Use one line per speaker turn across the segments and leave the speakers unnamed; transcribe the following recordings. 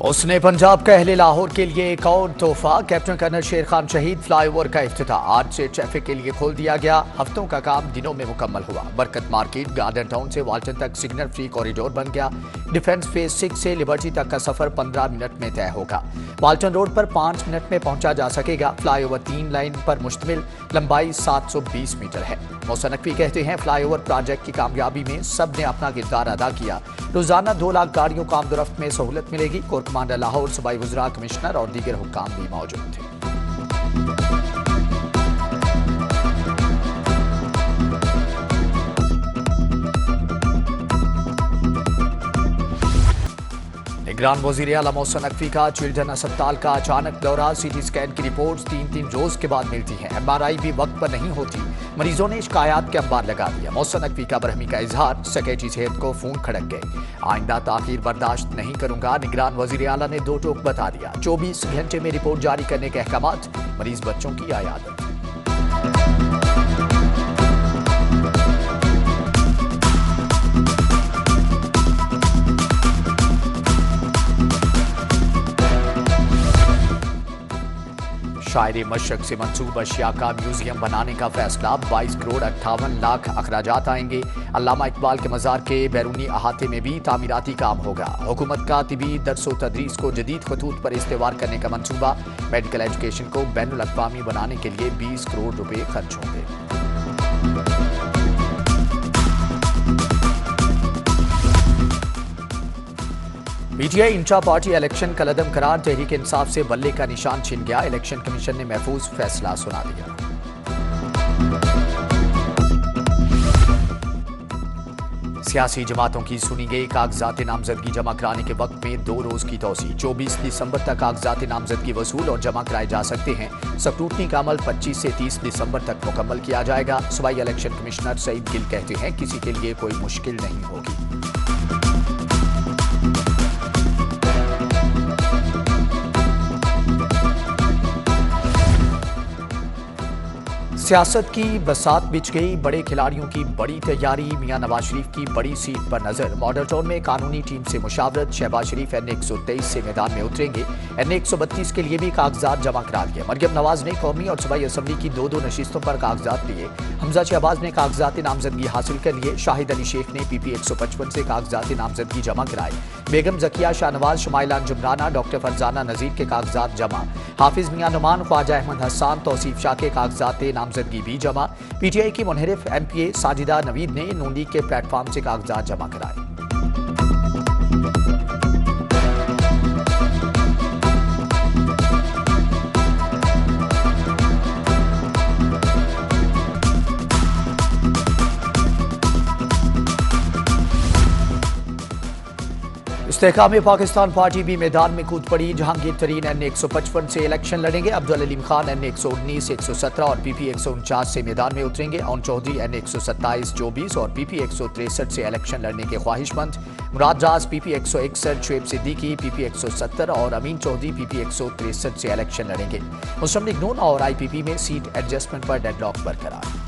उसने पंजाब का अहले लाहौर के लिए एक और तोहफा। कैप्टन कर्नल शेर खान शहीद फ्लाईओवर का इफ्तिताह आज से ट्रैफिक के लिए खोल दिया गया। हफ्तों का काम दिनों में मुकम्मल हुआ। बरकत मार्केट गार्डन टाउन से वाल्टन तक सिग्नल फ्री कॉरिडोर बन गया। डिफेंस फेज 6 से लिबर्टी तक का सफर 15 मिनट में तय होगा। वाल्टन रोड पर 5 मिनट में पहुंचा जा सकेगा। फ्लाईओवर 3 लाइन पर मुश्तमिल, लंबाई 720 मीटर है। मोहसिन नकवी कहते हैं फ्लाईओवर प्रोजेक्ट की कामयाबी में सब ने अपना किरदार अदा किया। रोजाना 2 लाख गाड़ियों को आमदोरफ्त में सहूलत मिलेगी। कोर कमांडर लाहौर, सूबाई वज़रा, कमिश्नर और दीगर हुक्काम भी मौजूद थे। निगरान वज़ीर आला मोहसिन नकवी का चिल्ड्रन अस्पताल का अचानक दौरा। सीटी स्कैन की रिपोर्ट्स 3-3 रोज के बाद मिलती हैं। MRI भी वक्त पर नहीं होती। मरीजों ने शिकायत के अंबार लगा दिया। मोहसिन नकवी का बरहमी का इजहार। सेक्रेटरी सेहत को फोन खड़क गए। आइंदा ताखीर बर्दाश्त नहीं करूंगा। निगरान वज़ीर आला ने 2 टोक बता दिया। 24 घंटे में रिपोर्ट जारी करने के अहकामात। मरीज बच्चों की आयादत। शायरी मशरक से मंसूब अशिया का म्यूजियम बनाने का फैसला। 22 करोड़ 58 लाख अखराजात आएंगे। अल्लामा इकबाल के मज़ार के बैरूनी अहाते में भी तामीराती काम होगा। हुकूमत का तिबी दरसो तदरीस को जदीद खतूत पर इस्तेवार करने का मंसूबा। मेडिकल एजुकेशन को बैनुल अक़वामी बनाने के लिए 20 करोड़ रुपए खर्च होंगे। PTI इंट्रा पार्टी इलेक्शन कलदम करार। तहरीक इंसाफ से बल्ले का निशान छिन गया। इलेक्शन कमीशन ने महफूज फैसला सुना दिया। सियासी जमातों की सुनी गई कागजात नामजदगी जमा कराने के वक्त में 2 रोज की तोसी। 24 दिसंबर तक कागजात नामजदगी वसूल और जमा कराए जा सकते हैं। स्क्रूटनी का अमल 25 से 30 दिसंबर तक मुकम्मल किया जाएगा। सूबाई इलेक्शन कमिश्नर सईद गिल कहते हैं किसी के लिए कोई मुश्किल नहीं होगी। सियासत की बसात बिछ गई। बड़े खिलाड़ियों की बड़ी तैयारी। मियां नवाज शरीफ की बड़ी सीट पर नजर। मॉडल टाउन में कानूनी टीम से मुशावरत। शहबाज शरीफ NA 123 से मैदान में उतरेंगे। NA 132 के लिए भी कागजात जमा करा दिए। मरियम नवाज ने कौमी और सूबाई असम्बली की 2 नशिस्तों पर कागजात लिए। हमजा शहबाज ने कागजात नामजदगी हासिल कर लिए। शाहिद अली शेख ने PP 155 से कागजात नामजदगी जमा कराए। बेगम जकिया शाहनवाज, शुमाइलान जुमराना, डॉक्टर फरजाना नजीर के कागजात जमा। हाफिज मियां नुमान, ख्वाजा अहमद हसान, तौसीफ शाह के कागजात नामजदगी भी जमा। PTI की मुनहरिफ MPA साजिदा नवीद ने नून लीग के प्लेटफॉर्म से कागजात जमा कराए। इस्तेहकाम पाकिस्तान पार्टी भी मैदान में कूद पड़ी। जहांगीर तरीन NA 155 से इलेक्शन लड़ेंगे। अब्दुल अलीम खान NA 119, 117 और PP 149 से मैदान में उतरेंगे। औन चौधरी NA 127, 24 और PP 163 से इलेक्शन लड़ने के ख्वाहिशमंद। मुराद राज PP 161, शुएब सिद्दीकी PP 170 और अमीन चौधरी PP 163 से इलेक्शन लड़ेंगे। मुस्लिम लीग नून और IPP में सीट एडजस्टमेंट पर डेडलॉक बरकरार।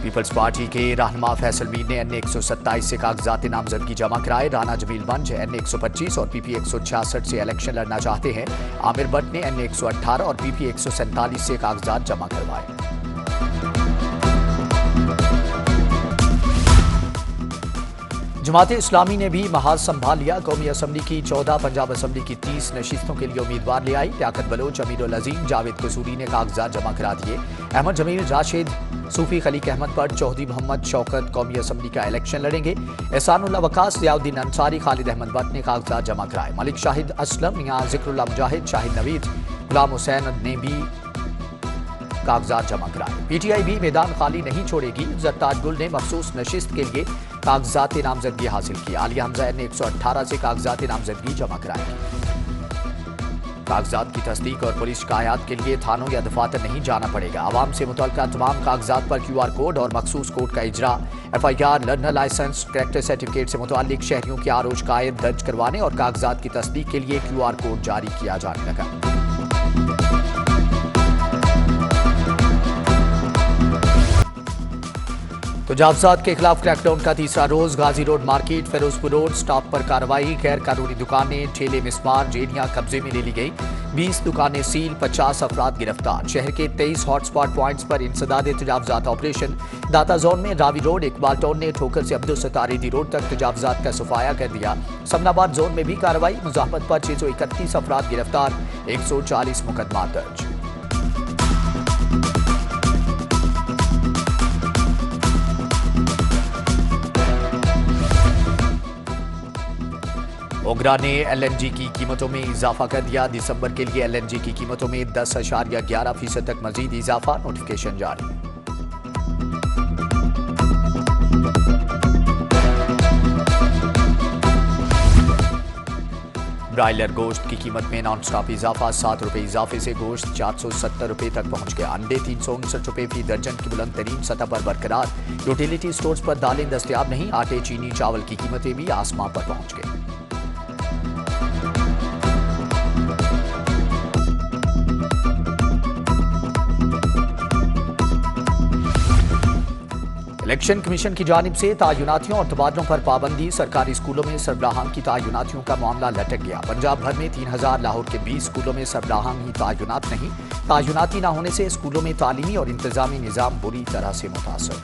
पीपल्स पार्टी के रहनुमा फैसल मीर ने NA 127 से कागजात नामजदगी जमा कराए। राना जमील मंज NA 125 और PP 166 से इलेक्शन लड़ना चाहते हैं। आमिर भट्ट ने NA 118 और PP 147 से कागजात जमा करवाए। जमाते इस्लामी ने भी महाज संभाल लिया। कौमी असम्बली की 14, पंजाब असम्बली की 30 नशिस्तों के लिए उम्मीदवार ले आई। लियाकत बलोच, अमीरुल अजीम, जावेद कसूरी ने कागजात जमा करा दिए। अहमद जमील, राशिद, सूफी खलीक अहमद पर, चौधरी मोहम्मद शौकत कौमी असम्बली का इलेक्शन लड़ेंगे। एहसानुल्लाह वकास, जियाउद्दीन अंसारी, खालिद अहमद भट्ट ने कागजात जमा कराए। मलिक शाहिद असलम, मियां जिक्रुल्लाह मुजाहिद, शाहिद नवीद, गुलाम हुसैन ने भी कागजात जमा कराए। PTI भी मैदान खाली नहीं छोड़ेगी। जरताज गुल ने मखसूस नशिस्त के लिए कागजात नामजदगी हासिल की। आलिया हमजा ने 118 से कागजात नामजदगी जमा कराए। कागजात की तस्दीक और पुलिस शिकायत के लिए थानों या दफातर नहीं जाना पड़ेगा। आवाम से मुतल्लिका तमाम कागजात पर QR कोड और मखसूस कोड का इजरा। FIR, learner licence, character certificate से मुतल्लिक शहरियों की आरोज शिकायत दर्ज करवाने और कागजात की तस्दीक के लिए QR कोड जारी किया जाने लगा। तजावजात के खिलाफ क्रैकडाउन का तीसरा रोज Ghazi road market, Ferozepur road stop पर कार्रवाई। गैर कानूनी दुकानें, ठेले, मिसमार, रेहड़ियां कब्जे में ले ली गई। 20 दुकानें सील, 50 अफराद गिरफ्तार। शहर के 23 हॉटस्पॉट पॉइंट्स पर इंसदाद तजावजात ऑपरेशन। दाता जोन में रावी रोड, इकबाल टाउन ने ठोकर से अब्दुल सत्तार रेड्डी रोड तक तजावजात का सफाया कर दिया। समनाबाद जोन में भी कार्रवाई। मुजाहमत पर 631 अफराद गिरफ्तार, 140 मुकदमा दर्ज। ओगरा ने एलएनजी की कीमतों में इजाफा कर दिया। दिसंबर के लिए एलएनजी की कीमतों में 10.11% तक मजीद इजाफा, नोटिफिकेशन जारी। ब्रायलर गोश्त की कीमत में नॉन स्टॉप इजाफा, 7 रुपये इजाफे से गोश्त 470 रुपये तक पहुंच गया। अंडे 359 रुपये फी दर्जन की बुलंद तरीन सतह पर बरकरार। यूटिलिटी स्टोर्स पर दालें दस्तयाब नहीं। आटे, चीनी, चावल की कीमतें भी आसमां पर पहुंच गई। इलेक्शन कमीशन की जानिब से तायुनातियों और तबादलों पर पाबंदी। सरकारी स्कूलों में सरबराहान की तायुनातियों का मामला लटक गया। पंजाब भर में 3000, लाहौर के 20 स्कूलों में सरबराहान ही तायुनात नहीं। तायुनाती न होने से स्कूलों में तालीमी और इंतजामी निज़ाम बुरी तरह से मुतासर।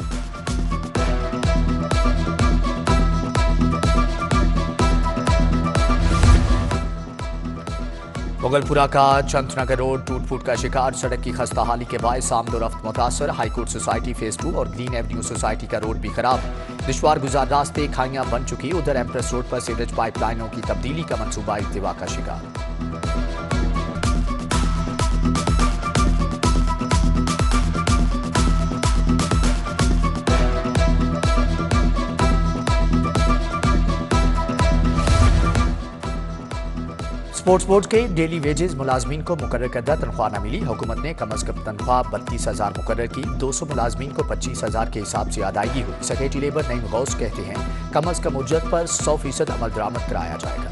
मुगलपुरा का चंदनगर रोड टूट फूट का शिकार। सड़क की खस्ता हाली के बायस आमदोरफ्त मुतासर। हाईकोर्ट सोसाइटी फेज 2 और ग्रीन एवेन्यू सोसाइटी का रोड भी खराब। दुश्वार गुजार रास्ते, खाइयां बन चुकी। उधर एम्प्रेस रोड पर सीवरेज पाइपलाइनों की तब्दीली का मंसूबा इल्तिवा का शिकार। स्पोर्ट्स बोर्ड के डेली वेजेस मुलाजमीन को मुकर्रर करदा तनख्वाह न मिली। हुकूमत ने कम अज कम तनख्वाह 32,000 मुकर्रर की। 200 मुलाजमीन को 25,000 के हिसाब से अदायगी हुई। सेक्रेटरी लेबर नईम गौस कहते हैं कम अज कम उजरत पर 100% अमल दरामद कराया जाएगा।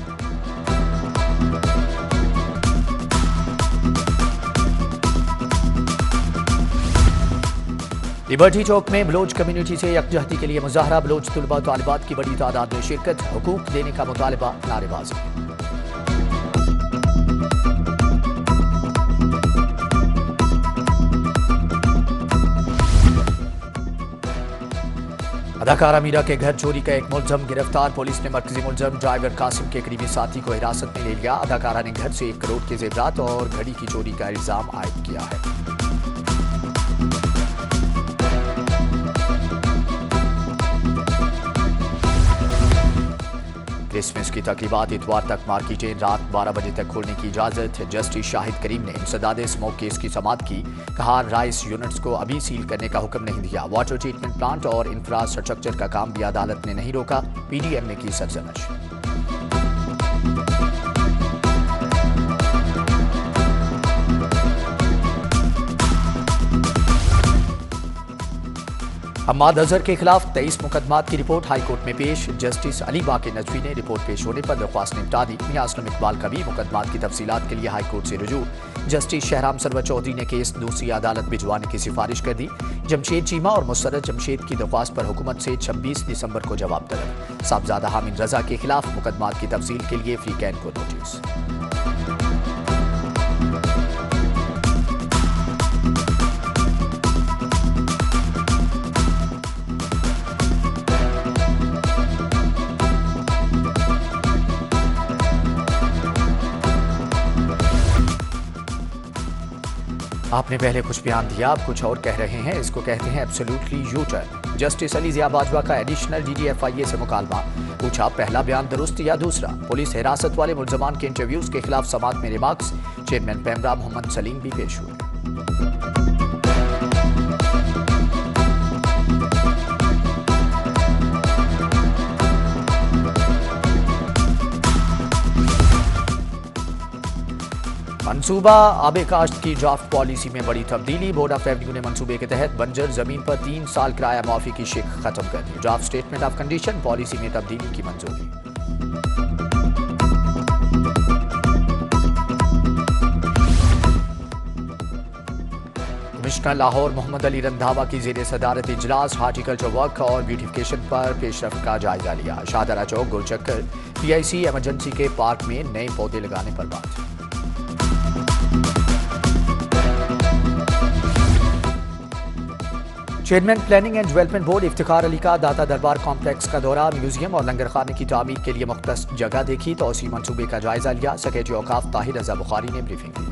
लिबर्टी चौक में बलोच कम्युनिटी से यकजहती के लिए मुजाहरा। बलोच तुलबा तालिबात की बड़ी तादाद में शिरकत। हुकूक देने का मुतालबा, नारेबाजी। अदाकारा मीरा के घर चोरी का एक मुलजम गिरफ्तार। पुलिस ने मरकजी मुलजम ड्राइवर कासिम के करीबी साथी को हिरासत में ले लिया। अदाकारा ने घर से 1 करोड़ के जेवरात और घड़ी की चोरी का इल्जाम आयद किया है। क्रिसमस की तकरीबात इतवार तक मार्केटें रात 12 बजे तक खोलने की इजाजत। जस्टिस शाहिद करीम ने इंसदाद स्मोक केस की समाअत की। कहा राइस यूनिट्स को अभी सील करने का हुक्म नहीं दिया। वाटर ट्रीटमेंट प्लांट और इंफ्रास्ट्रक्चर का काम भी अदालत ने नहीं रोका। पीडीएम ने की सरजनश। हम्माद अजहर के खिलाफ 23 मुकदमात की रिपोर्ट हाईकोर्ट में पेश। जस्टिस अली बाकी नजवी ने रिपोर्ट पेश होने पर दरख्वास्त निपटा दी। मियां असलम इकबाल का भी मुकदमात की तफसीलात के लिए हाईकोर्ट से रुजू। जस्टिस शहराम सरवर चौधरी ने केस दूसरी अदालत भिजवाने की सिफारिश कर दी। जमशेद चीमा और मुसर्रत जमशेद की दरख्वास्त पर हुकूमत से 26 दिसंबर को जवाब तलब। साहबजादा हामिद रजा के खिलाफ मुकदमात की तफसील के लिए फ्री कैन को नोटिस। आपने पहले कुछ बयान दिया, आप कुछ और कह रहे हैं। इसको कहते हैं absolutely U turn. Justice Ali Zia Bajwa का एडिशनल डीडीएफआईए से मुकालमा। पूछा पहला बयान दुरुस्त या दूसरा। पुलिस हिरासत वाले मुलजमान के इंटरव्यूज के खिलाफ समाअत में रिमार्क्स। चेयरमैन पैमरा मोहम्मद सलीम भी पेश हुए। मंसूबा आबे काश्त की ड्राफ्ट पॉलिसी में बड़ी तब्दीली। बोर्ड ऑफ रेवेन्यू ने मंसूबे के तहत बंजर जमीन पर 3 साल किराया माफी की शिक खत्म कर दी। Draft statement of condition policy में तब्दीली की मंजूरी। कमिश्नर लाहौर मोहम्मद अली रंधावा की जेर सदारत इजलास हार्टिकल्चर वर्क और ब्यूटिफिकेशन पर पेशरफ का जायजा लिया। शाहदरा चौक गोलचक्कर PIC एमरजेंसी के पार्क में नए पौधे लगाने पर बात। Chairman planning and development board Iftikhar Ali का दाता दरबार कॉम्प्लेक्स का दौरा, म्यूजियम और लंगर खाने की तामीर के लिए मुख्तस जगह देखी, तौसी मंसूबे का जायजा लिया। सेक्रेटरी औकाफ ताहिर रजा बुखारी ने ब्रीफिंग दी।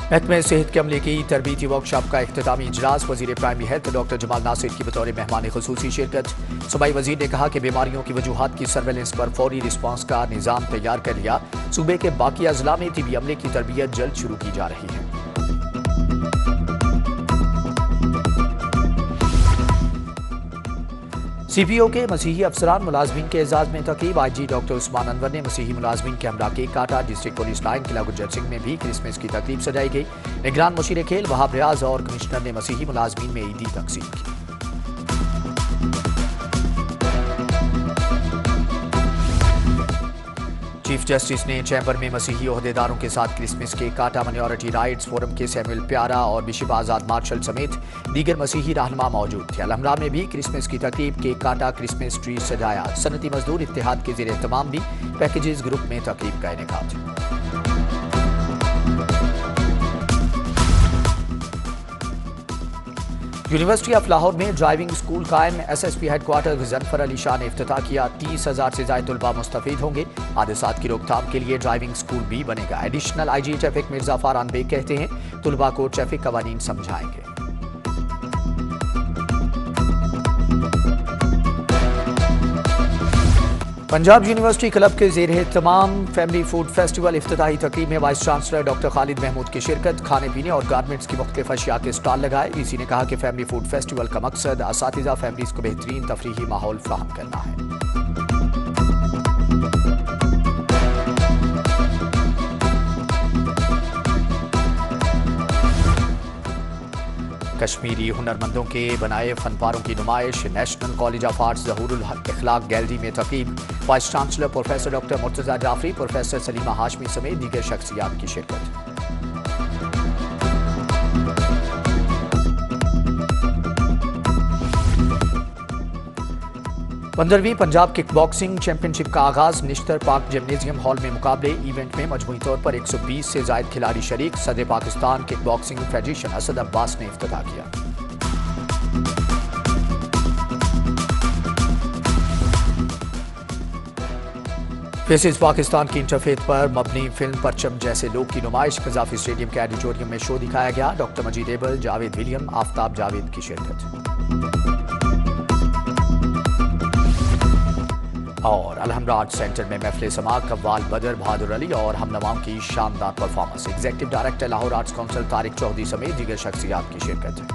महकमे सेहत के अमले की तरबीती वर्कशॉप का इख्तितामी इजलास, वजीर primary health doctor Jamal Nasir की बतौर मेहमान खुसूसी शिरकत। सूबाई वजीर ने कहा कि बीमारियों की वजूहात की सर्वेलेंस पर फौरी रिस्पांस का निज़ाम तैयार कर लिया। सूबे के बाकी अजला में तिबी अमले की तरबियत जल्द शुरू की जा रही है। CPO के मसीही अफसरान मुलाजमीन के एजाज में तकीब। IG डॉक्टर उस्मान अनवर ने मसीही मुलाजमीन के हमरा केक काटा। डिस्ट्रिक्ट पुलिस लाइन किला गुज्जर सिंह में भी क्रिसमस की तकरीब सजाई गई। निगरान मुशीर खेल वहाब रियाज और कमिश्नर ने मसीही मुलाजमीन में ईदी तकसीम की। चीफ जस्टिस ने चैम्बर में मसीही ओहदेदारों के साथ क्रिसमस केक काटा। माइनॉरिटी राइट्स फोरम के सैमुअल प्यारा और बिशप आजाद मार्शल समेत दीगर मसीही रहनुमा मौजूद थे। अलहमरा में भी क्रिसमस की तकरीब, केक काटा, क्रिसमस ट्री सजाया। सनती मजदूर इत्तेहाद के जेर एहतमाम भी पैकेजेस ग्रुप में तकरीब का इनेकाद। यूनिवर्सिटी ऑफ लाहौर में ड्राइविंग स्कूल कायम। SSP हेडक्वार्टर गजनफर अली शाह ने इफ्तिताह किया। 30,000 से ज्यादा तलबा मुस्तफीद होंगे। हादसात की रोकथाम के लिए ड्राइविंग स्कूल भी बनेगा। Additional IG traffic Mirza Faran Baig कहते हैं तलबा को ट्रैफिक कवानीन समझाएंगे। पंजाब यूनिवर्सिटी क्लब के जेर एहतमाम फैमिली फूड फेस्टिवल इफ्तिताही तकरीब में vice chancellor doctor Khalid Mahmood की शिरकत। खाने पीने और गारमेंट्स की मुख्तलिफ अशिया के स्टॉल लगाए। VC ने कहा कि फैमिली फूड फेस्टिवल का मकसद असातिज़ा फैमिलीज को बेहतरीन तफरीही माहौल फराहम करना है। कश्मीरी हुनरमंदों के बनाए फनपारों की नुमाइश। National college of arts Zahurul Ikhlaq gallery में तकरीब। Vice chancellor professor doctor Murtaza Jafri, professor Salima Hashmi समेत दीगर शख्सियात की शिरकत। 15वीं पंजाब किक बॉक्सिंग चैंपियनशिप का आगाज। निश्तर पाक जिम्नेजियम हॉल में मुकाबले। इवेंट में मजमूई तौर पर 120 से जायद खिलाड़ी शरीक। सदर Pakistan kick boxing federation Asad Abbas ने इफ्तिताह किया। फेसेस पाकिस्तान की इंटरफेथ पर मबनी फिल्म परचम जैसे लोग की नुमाइश। कजाफी स्टेडियम के ऑडिटोरियम में शो दिखाया गया। डॉक्टर मजीद एबल, जावेद विलियम, आफ्ताब जावेद की शिरकत। और अलहमरा आर्ट सेंटर में महफिल समा कव्वाल बदर, बहादुर अली और हमनवाओं की शानदार performance. Executive director Lahore arts council Tariq Chaudhry समेत दीगर शख्सियात की शिरकत है।